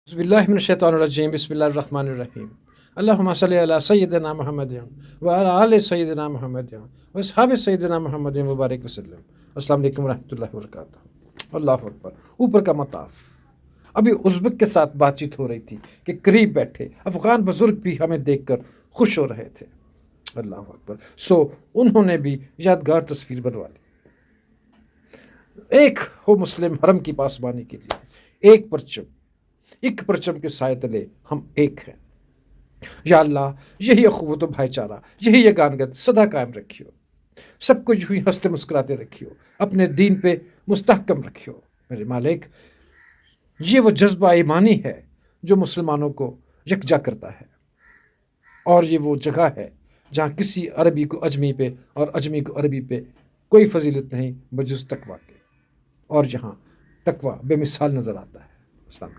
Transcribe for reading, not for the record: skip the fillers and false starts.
बिस्मिल्लाहिर्रहमानिर्रहीम बिस्मिल्लाहिर्रहमानिर्रहीम अल्लाहुम्मा सल्लि अला सय्यिदिना मुहम्मदिन व अला आलि सय्यिदिना मुहम्मदिन व अस्हाबि सय्यिदिना मुहम्मदिन मुबारक वसल्लम। अस्सलाम वालेकुम रहमतुल्लाहि व बरकातहू। अल्लाहु अकबर। ऊपर का मताफ। अभी उज़्बेक के साथ बातचीत हो रही थी कि करीब बैठे अफ़गान बुज़ुर्ग भी हमें देखकर खुश हो रहे थे। अल्लाहु अकबर। सो उन्होंने भी यादगार तस्वीर बनवा ली। एक हो मुस्लिम हरम की पासबानी के लिए एक परचम के साए तले हम एक हैं। या अल्लाह, यही अखुवत व भाईचारा, यही यगानगत सदा कायम रखियो। सबको यूं ही हंसते मुस्कुराते रखियो, अपने दीन पे मुस्तहकम रखियो। मेरे मालिक, ये वो जज्बा ईमानी है जो मुसलमानों को यकजा करता है, और ये वो जगह है जहाँ किसी अरबी को अजमी पे और अजमी को अरबी पे कोई फजीलत नहीं बजुज़ तकवा के, और यहाँ तकवा बेमिसाल नज़र आता है। अस्सलाम वालेकुम।